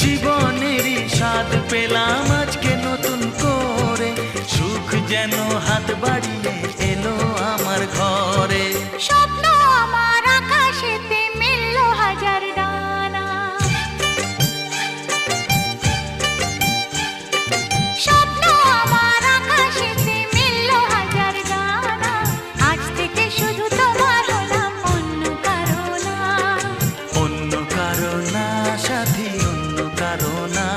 জীবনেরই স্বাদ পেলাম আজকে নতুন করে, সুখ যেন হাত বাড়িয়ে এলো আমার ঘরে। স্বপ্ন আমার আকাশেতে মেলল হাজার ডানা, স্বপ্ন আমার আকাশেতে মেলল হাজার ডানা। আজ থেকে শুধু তোমার হলাম, অন্য কারো না। অন্য কারো না সাথী, অন্য কারো না।